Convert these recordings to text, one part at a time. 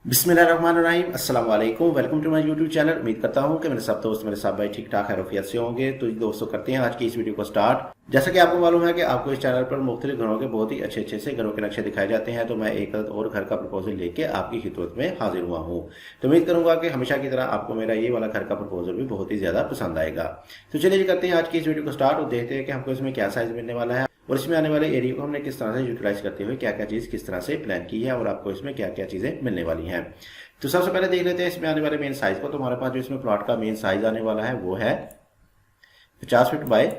बिस्मिल्लाहिर्रहमानिर्रहीम, अस्सलाम वालेकुम। Welcome to my YouTube channel. उम्मीद करता हूँ कि मेरे सब दोस्त मेरे साथ भाई ठीक ठाक खैरियत से होंगे। तो दोस्तों करते हैं आज की इस वीडियो को स्टार्ट। जैसा कि आपको मालूम है कि आपको इस चैनल पर मुख्तलिफ घरों के बहुत ही अच्छे से घरों के नक्शे दिखाए जाते हैं, तो मैं एक और घर का प्रपोजल लेके आपकी खिदमत में हाजिर हुआ हूँ। तो उम्मीद करूंगा कि हमेशा की तरह आपको मेरा ये वाला घर का प्रपोजल भी बहुत ही ज्यादा पसंद आएगा। तो चलिए करते हैं आज की इस वीडियो को स्टार्ट और देखते हैं कि हमको इसमें क्या साइज मिलने वाला है और इसमें आने वाले एरिया को हमने किस तरह से यूटिलाइज करते हुए क्या क्या चीज किस तरह से प्लान की है और आपको इसमें क्या क्या चीजें मिलने वाली हैं। तो सबसे पहले देख लेते हैं इसमें आने वाले मेन साइज को। तो हमारे पास जो इसमें प्लॉट का मेन साइज आने वाला है वो है 50 फीट बाय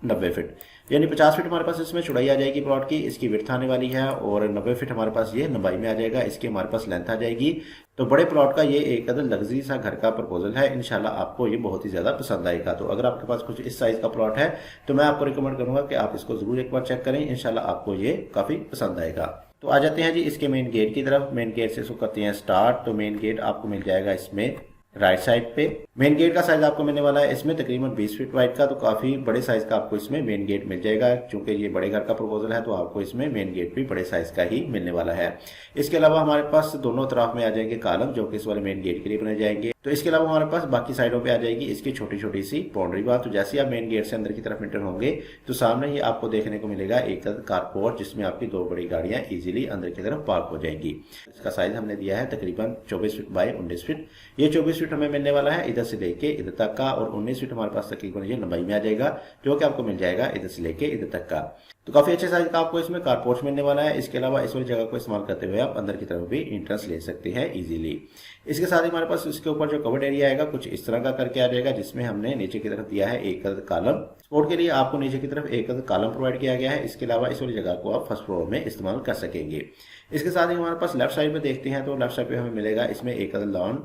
90 फीट, यानी 50 फीट हमारे पास इसमें चौड़ाई आ जाएगी प्लॉट की, इसकी विड्थ आने वाली है, और 90 फीट हमारे पास ये लंबाई में आ जाएगा, इसकी हमारे पास लेंथ आ जाएगी। तो बड़े प्लॉट का ये एक अदर लग्जरी सा घर का प्रपोजल है। इंशाल्लाह आपको ये बहुत ही ज्यादा पसंद आएगा। तो अगर आपके पास कुछ इस साइज का प्लॉट है तो मैं आपको रिकमेंड करूंगा कि आप इसको जरूर एक बार चेक करें, इंशाल्लाह आपको ये काफी पसंद आएगा। तो आ जाते हैं जी इसके मेन गेट की तरफ। मेन गेट से इसको करते हैं स्टार्ट। तो मेन गेट आपको मिल जाएगा इसमें राइट साइड पे। मेन गेट का साइज आपको मिलने वाला है इसमें तकरीबन 20 फीट वाइड का, तो काफी बड़े साइज का आपको इसमें मेन गेट मिल जाएगा। क्योंकि ये बड़े घर का प्रपोजल है तो आपको इसमें मेन गेट भी बड़े साइज का ही मिलने वाला है। इसके अलावा हमारे पास दोनों तरफ में आ जाएंगे कॉलम जो कि इस वाले मेन गेट के लिए बने जाएंगे। तो इसके अलावा हमारे पास बाकी साइडों पे आ जाएगी इसकी छोटी छोटी सी बाउंड्री वाल। तो जैसे आप मेन गेट से अंदर की तरफ एंटर होंगे तो सामने ही आपको देखने को मिलेगा एक कार पोर्च जिसमें आपकी दो बड़ी गाड़ियां इजीली अंदर की तरफ पार्क हो जाएंगी। इसका साइज हमने दिया है तकरीबन 24 फीट बाय 19 फीट। ये 24 फीट हमें मिलने वाला है इधर से लेके इधर तक का, और 19 फीट हमारे पास तकरीबन ये लंबाई में आ जाएगा जो कि आपको मिल जाएगा इधर से लेके इधर तक का। तो काफी अच्छे साइज का आपको इसमें कारपोर्च मिलने वाला है। इसके अलावा इस वाली जगह को इस्तेमाल करते हुए आप अंदर की तरफ भी एंट्रेंस ले सकते हैं इजीली। इसके साथ ही हमारे पास इसके ऊपर जो कवर्ड एरिया आएगा कुछ इस तरह का करके आ जाएगा, जिसमें हमने नीचे की तरफ दिया है एक कॉलम। सपोर्ट के लिए आपको नीचे की तरफ एक कॉलम प्रोवाइड किया गया है। इसके अलावा इस वाली जगह को आप फर्स्ट फ्लोर में इस्तेमाल कर सकेंगे। इसके साथ ही हमारे पास लेफ्ट साइड में देखते हैं तो लेफ्ट साइड पे हमें मिलेगा इसमें एक लॉन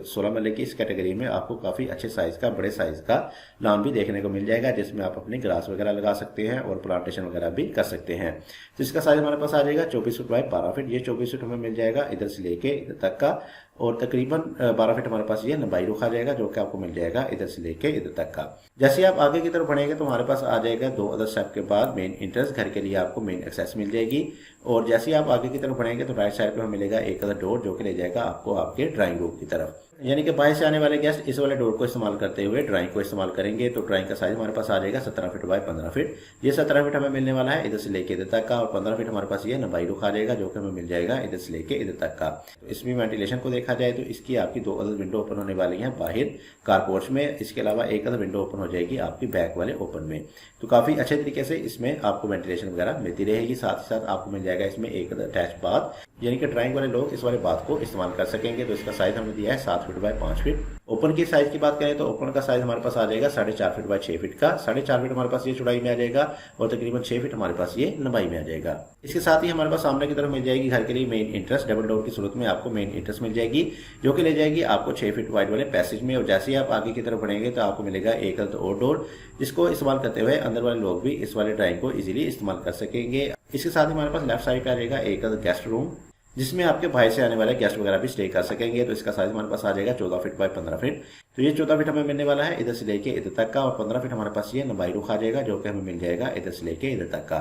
16 मरले की। इस कैटेगरी में आपको काफी अच्छे साइज का बड़े साइज का लॉन भी देखने को मिल जाएगा, जिसमें आप अपने ग्रास वगैरह लगा सकते हैं और प्लांटेशन वगैरह भी कर सकते हैं। तो इसका साइज हमारे पास आ जाएगा 24 फीट बाय 12 फीट। ये 24 फीट हमें मिल जाएगा इधर से लेके इधर तक का, और तकरीबन 12 फीट हमारे पास ये लंबाई रुख आ जाएगा जो कि आपको मिल जाएगा इधर से लेके इधर तक का। जैसे आप आगे की तरफ बढ़ेंगे तो हमारे पास आ जाएगा दो अदर स्टेप के बाद मेन एंट्रेंस, घर के लिए आपको मेन एक्सेस मिल जाएगी। और जैसे ही आप आगे की तरफ बढ़ेंगे तो राइट साइड पे हमें मिलेगा एक अदर डोर जो कि ले जाएगा आपको आपके ड्राइंग रूम की तरफ। यानी कि बाहर से आने वाले गेस्ट इस वाले डोर को इस्तेमाल करते हुए ड्राइंग को इस्तेमाल करेंगे। तो ड्राइंग का साइज हमारे पास आ जाएगा 17 फीट बाय 15 फीट। ये 17 फीट हमें मिलने वाला है इधर से लेके इधर तक का, और 15 फीट हमारे पास ये लंबाई रुख आ जाएगा जो कि हमें मिल जाएगा इधर से लेके इधर तक का। तो इसमें वेंटिलेशन को देखा जाए तो इसकी आपकी दो अदर विंडो ओपन होने वाली है बाहर कारपोर्च में। इसके अलावा एक अदर विंडो ओपन हो जाएगी आपकी बैक वाले ओपन में। तो काफी अच्छे तरीके से इसमें आपको वेंटिलेशन वगैरह मिलती रहेगी। साथ ही साथ आपको मिल जाएगा इसमें एक अटैच बाथ, यानी कि ड्राइंग वाले लोग इस वाले बाथ को इस्तेमाल कर सकेंगे। तो इसका साइज हमने दिया है 7 फीट बाय 5 फीट। ओपन की साइज की बात करें तो ओपन का साइज हमारे पास आ जाएगा 4.5 फीट बाय 6 फीट का। 4.5 फीट हमारे पास ये चौड़ाई में आ जाएगा और तकरीबन 6 फीट हमारे पास ये लंबाई में आ जाएगा। इसके साथ ही हमारे पास सामने की तरफ मिल जाएगी घर के लिए मेन एंट्रेंस। डबल डोर की सूरत में आपको मेन एंट्रेंस मिल जाएगी जो कि ले जाएगी आपको 6 फीट वाइड वाले पैसेज में। और जैसे ही आप आगे की तरफ बढ़ेंगे तो आपको मिलेगा एक और डोर, जिसको इस्तेमाल करते हुए अंदर वाले लोग भी इस वाले ड्राइंग को इजीली इस्तेमाल कर सकेंगे। इसके साथ ही हमारे पास लेफ्ट साइड पे आ जाएगा एक गेस्ट रूम, जिसमें आपके बाहर से आने वाले गेस्ट वगैरह भी स्टे कर सकेंगे। तो इसका साइज हमारे पास आ जाएगा 14 फीट बाय 15 फीट। तो ये 14 फीट हमें मिलने वाला है इधर से लेके इधर तक का, और 15 फीट हमारे पास ये लंबाई रुख आ जाएगा जो कि हमें मिल जाएगा इधर से लेके इधर तक का।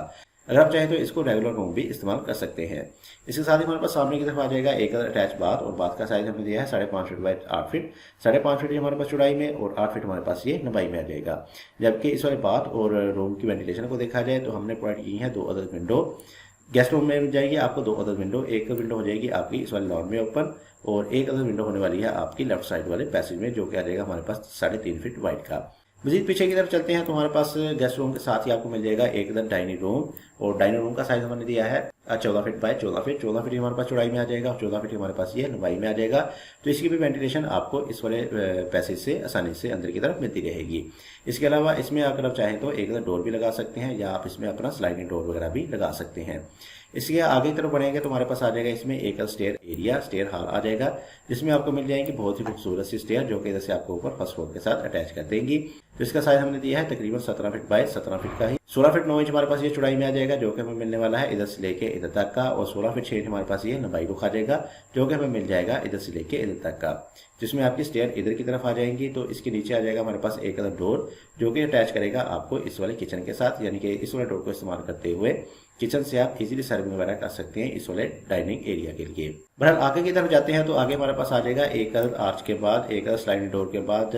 अगर आप चाहें तो इसको रेगुलर रूम भी इस्तेमाल कर सकते हैं। इसके साथ ही हमारे पास सामने की तरफ आ जाएगा एक अटैच बाथ, और बाथ का साइज हमने दिया है 5.5 फीट बाय 8 फीट। 5.5 फीट हमारे पास चौड़ाई में और 8 फीट हमारे पास ये लंबाई में आ जाएगा। जबकि इस वाले बाथ और रूम की वेंटिलेशन को देखा जाए तो हमने प्रोवाइड की है दो अदर विंडो। गेस्ट रूम में मिल जाएगी आपको दो अदर विंडो। एक विंडो हो जाएगी आपकी इस वाले लॉन में ओपन, और एक अदर विंडो होने वाली है आपकी लेफ्ट साइड वाले पैसेज में जो कि आ जाएगा हमारे पास 3.5 फीट वाइड का। मजीद पीछे की तरफ चलते हैं तो हमारे पास गेस्ट रूम के साथ ही आपको मिल जाएगा एक इधर डाइनिंग रूम, और डाइनिंग रूम का साइज हमने दिया है 14 फीट बाय 14 फीट। 14 फीट हमारे पास चौड़ाई में आ जाएगा और 14 फीट हमारे पास ये लंबाई में आ जाएगा। तो इसकी भी वेंटिलेशन आपको इस वाले पैसेज से आसानी से अंदर की तरफ मिलती रहेगी। इसके अलावा इसमें अगर आप चाहें तो एक डोर भी लगा सकते हैं, या आप इसमें अपना स्लाइडिंग डोर वगैरह भी लगा सकते हैं। इसके आगे की तरफ बढ़ेंगे तो हमारे पास आ जाएगा इसमें एक स्टेयर एरिया, स्टेयर हॉल आ जाएगा, जिसमें आपको मिल जाएंगी बहुत ही खूबसूरत सी स्टेयर जो कि इधर से आपको ऊपर फर्स्ट फ्लोर के साथ अटैच कर देंगी। तो इसका साइज हमने दिया है तकरीबन 17 फीट बाय 17 फीट का ही। 16 फीट 9 इंच हमारे पास ये चौड़ाई में आ जाएगा जो कि हमें मिलने वाला है इधर से लेके इधर तक का, और 16 फीट 6 इंच हमारे पास ये लंबाई रुख आ जाएगा जो कि हमें मिल जाएगा इधर से लेके इधर तक का, जिसमें आपकी स्टेयर इधर की तरफ आ जाएंगी। तो इसके नीचे आ जाएगा हमारे पास एक अदर डोर जो कि अटैच करेगा आपको इस वाले किचन के साथ, यानी कि इस वाले डोर को इस्तेमाल करते हुए किचन से आप इजीली सर्विंग वगैरह कर सकते हैं इस वाले डाइनिंग एरिया के लिए। बहरहाल आगे की तरफ जाते हैं तो आगे हमारे पास आ जाएगा एक अदद आर्च के बाद, एक अदद स्लाइडिंग डोर के बाद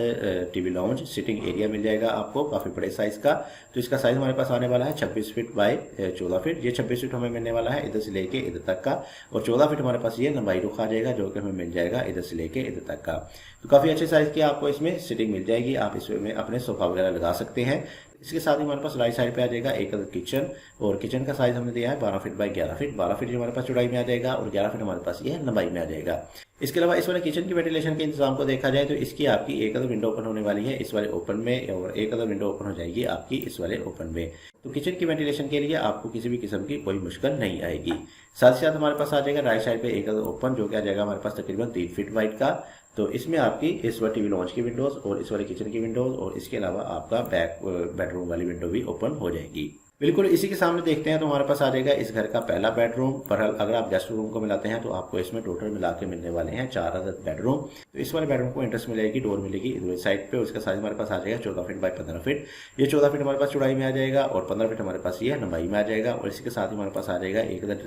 टीवी लाउंज सिटिंग एरिया मिल जाएगा आपको काफी बड़े साइज का। तो इसका साइज हमारे पास आने वाला है 26 फीट बाय 14 फीट। ये 26 फीट हमें मिलने वाला है इधर से लेके इधर तक का, और 14 फीट हमारे पास ये लंबाई रुख आ जाएगा जो कि हमें मिल जाएगा इधर से लेके इधर तक का। तो काफी अच्छे साइज की आपको इसमें सिटिंग मिल जाएगी, आप इसमें अपने सोफा वगैरह लगा सकते हैं। इसके साथ ही हमारे पास राइट साइड पे आ जाएगा एक अदद किचन, और किचन का साइज हमने दिया है 12 फीट बाय 11 फीट। 12 फीट हमारे पास चौड़ाई में आ जाएगा और 11 फीट हमारे पास ये लंबाई में आ जाएगा। इसके अलावा इस वाले किचन की वेंटिलेशन के इंतजाम को देखा जाए तो इसकी आपकी एक अदद विंडो ओपन होने वाली है इस वाले ओपन में, और एक अदद विंडो ओपन हो जाएगी आपकी इस वाले ओपन में। तो किचन की वेंटिलेशन के लिए आपको किसी भी किस्म की कोई मुश्किल नहीं आएगी। साथ ही साथ हमारे पास आ जाएगा राइट साइड पे एक अदद ओपन जो कि आ जाएगा हमारे पास तकरीबन 3 फीट वाइड का। तो इसमें आपकी इस वाले टीवी लॉन्च की विंडोज और इस वाले किचन की विंडोज और इसके अलावा आपका बैक बेडरूम वाली विंडो भी ओपन हो जाएगी। बिल्कुल इसी के सामने देखते हैं तो हमारे पास आ जाएगा इस घर का पहला बेडरूम। पर अगर आप गेस्ट रूम को मिलाते हैं तो आपको इसमें टोटल मिला के मिलने वाले हैं 4 अदद बेडरूम। तो इस वाले बेडरूम को एंट्रेंस मिलेगी, डोर मिलेगी इधर साइड पे, उसका साइज हमारे पास आ जाएगा 14 फीट बाय 15 फीट। ये 14 फीट हमारे पास चौड़ाई में आ जाएगा और 15 फीट हमारे पास ये लंबाई में आ जाएगा। और इसके साथ ही हमारे पास आ जाएगा एक अदद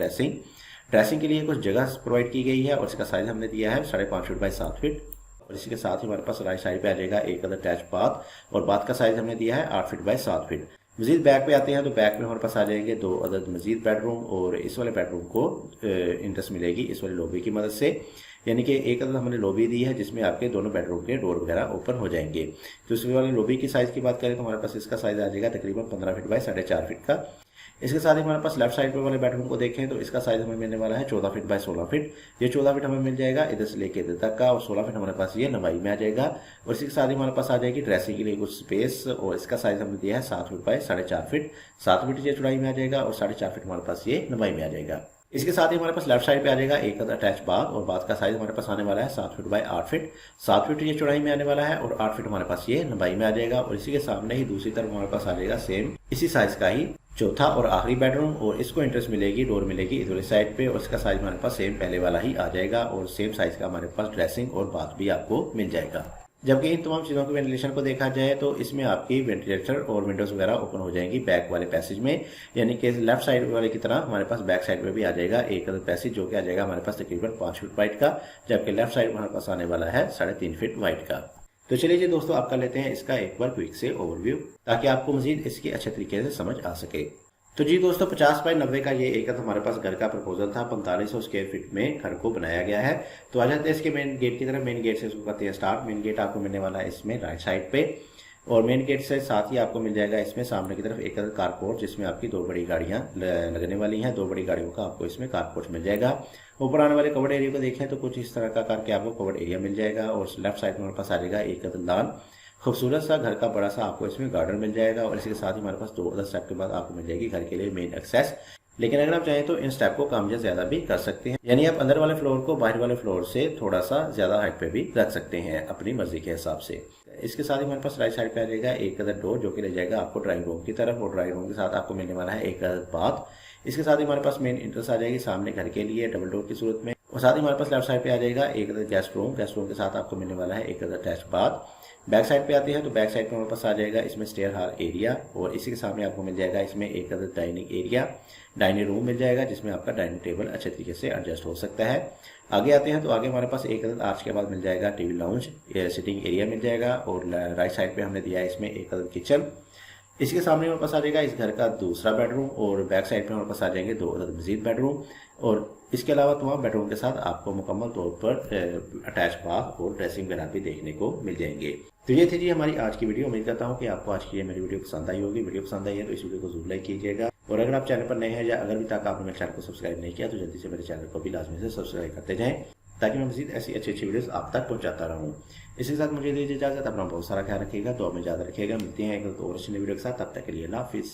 ड्रेसिंग के लिए कुछ जगह प्रोवाइड की गई है और इसका साइज हमने दिया है 5.5 फीट बाय 7 फीट। और इसी के साथ ही हमारे पास राइट साइड पे आ जाएगा एक अदद अटैच बाथ, और बाथ का साइज हमने दिया है 8 फीट बाय 7 फीट। मजीद बैक पे आते हैं तो बैक में हमारे पास आ जाएंगे 2 अदद मजीद बेडरूम, और इस वाले बेडरूम को इंट्रेंस मिलेगी इस वाले लॉबी की मदद से, यानी कि एक अदद हमने लॉबी दी है जिसमें आपके दोनों बेडरूम के डोर वगैरह ओपन हो जाएंगे। तो इस वाले लॉबी की साइज की बात करें तो हमारे पास इसका साइज आ जाएगा तकरीबन 15 फीट बाय 4.5 फीट का। इसके साथ ही हमारे पास लेफ्ट साइड पे वाले बेडरूम को देखें तो इसका साइज हमें मिलने वाला है 14 फीट बाय 16 फीट। ये 14 फीट हमें मिल जाएगा इधर से लेके इधर तक का, और 16 फीट हमारे पास ये लंबाई में आ जाएगा। और इसी के साथ ही हमारे पास आ जाएगी ड्रेसिंग के लिए कुछ स्पेस, और इसका साइज हमने दिया है 7 फीट बाय 4.5 फीट। 7 फीट ये चौड़ाई में आ जाएगा और 4.5 फीट हमारे पास ये लंबाई में आ जाएगा। इसके साथ ही हमारे पास लेफ्ट साइड पे आ जाएगा एक अटैच बाथ, और बाथ का साइज हमारे पास आने वाला है 7 फीट बाय 8 फीट। 7 फीट ये चौड़ाई में आने वाला है और 8 फीट हमारे पास ये लंबाई में आ जाएगा। और इसी के सामने ही दूसरी तरफ हमारे पास आ जाएगा सेम इसी साइज का ही चौथा और आखिरी बेडरूम, और इसको एंट्रेंस मिलेगी, डोर मिलेगी इधर साइड पे, और इसका साइज हमारे पास सेम पहले वाला ही आ जाएगा, और सेम साइज का हमारे पास ड्रेसिंग और बाथ भी आपको मिल जाएगा। जबकि इन तमाम चीज़ों की वेंटिलेशन को देखा जाए तो इसमें आपकी वेंटिलेटर और विंडोज वगैरह ओपन हो जाएंगी बैक वाले पैसेज में, यानी कि लेफ्ट साइड वाले की तरह हमारे पास बैक साइड में भी आ जाएगा एक अदद पैसेज जो कि आ जाएगा हमारे पास तकरीबन 5 फीट वाइड का, जबकि लेफ्ट साइड हमारे पास आने वाला है 3.5 फीट वाइड का। तो चलिए जी दोस्तों, आप कर लेते हैं इसका एक बार क्विक से ओवरव्यू ताकि आपको मजीद इसकी अच्छे तरीके से समझ आ सके। तो जी दोस्तों, 50 बाय 90 का ये एक हमारे पास घर का प्रपोजल था। 4500 स्क्वायर फीट में घर को बनाया गया है। तो आ जाते हैं इसके मेन गेट की तरफ। मेन गेट से इसको करते हैं स्टार्ट। मेन गेट आपको मिलने वाला है इसमें राइट साइड पे, और मेन गेट से साथ ही आपको मिल जाएगा इसमें सामने की तरफ एक कारपोर्ट जिसमें आपकी 2 बड़ी गाड़ियां लगने वाली हैं। 2 बड़ी गाड़ियों का आपको इसमें कारपोर्ट मिल जाएगा। ऊपर आने वाले कवर्ड एरिया को देखें तो कुछ इस तरह का करके आपको कवर्ड एरिया मिल जाएगा, और लेफ्ट साइड में हमारे पास आ जाएगा एक लान खूबसूरत सा घर का बड़ा सा आपको इसमें गार्डन मिल जाएगा। और इसके साथ ही हमारे पास 2 अदर स्टेप के बाद आपको मिल जाएगी घर के लिए मेन एक्सेस। लेकिन अगर आप चाहें तो इन स्टेप को कम या ज्यादा भी कर सकते हैं, यानी आप अंदर वाले फ्लोर को बाहर वाले फ्लोर से थोड़ा सा ज्यादा हाइट पे भी रख सकते हैं अपनी मर्जी के हिसाब से। इसके साथ ही हमारे पास राइट साइड पे आ जाएगा एक अदर डोर जो कि ले जाएगा आपको ड्राइंग रूम की तरफ, और ड्राइंग रूम के साथ आपको मिलने वाला है एक अदर बाथ। इसके साथ ही हमारे पास मेन एंट्रेंस आ जाएगी सामने घर के लिए डबल डोर की सूरत में, और साथ ही हमारे पास लेफ्ट साइड पे आ जाएगा एक अदर गेस्ट रूम के साथ आपको मिलने वाला है एक other attach bath. Back side पे आते हैं तो बैक साइड पे हमारे पास आ जाएगा इसमें स्टेयर हॉल एरिया, और इसी के सामने आपको मिल जाएगा इसमें एक other dining area, dining room मिल जाएगा जिसमें आपका डाइनिंग टेबल अच्छे तरीके से एडजस्ट हो सकता है। आगे आते हैं तो आगे हमारे पास एक अदर आर्च के बाद मिल जाएगा टीवी लाउंज सिटिंग एरिया मिल जाएगा, और राइट साइड पे हमने दिया है इसमें एक अदर किचन। इसके सामने हमारे पास आ जाएगा इस घर का दूसरा बेडरूम, और बैक साइड पे हमारे पास आ जाएंगे 2 अदर मजीद बेडरूम, और इसके अलावा तमाम बेडरूम के साथ आपको मुकम्मल तौर पर अटैच बाथ और ड्रेसिंग वगैरह भी देखने को मिल जाएंगे। तो ये थी जी हमारी आज की वीडियो। उम्मीद करता हूँ कि आपको आज की ये मेरी वीडियो पसंद आई होगी। वीडियो पसंद आई है तो इस वीडियो को जरूर लाइक कीजिएगा, और अगर आप चैनल पर नए हैं या अगर भी तक आपने मेरे चैनल को सब्सक्राइब नहीं किया तो जल्दी से मेरे चैनल को भी लाजमी से सब्सक्राइब करते जाएं ताकि मैं मजीद ऐसी अच्छी अच्छी वीडियोस आप तक पहुंचाता रहूं। इसी के साथ मुझे दीजिए इजाजत। अपना बहुत सारा ख्याल रखिएगा, तो में ज़्यादा रखिएगा। मिलते हैं एक और अच्छी वीडियो के साथ, तब तक के लिए अल्लाह हाफिज़।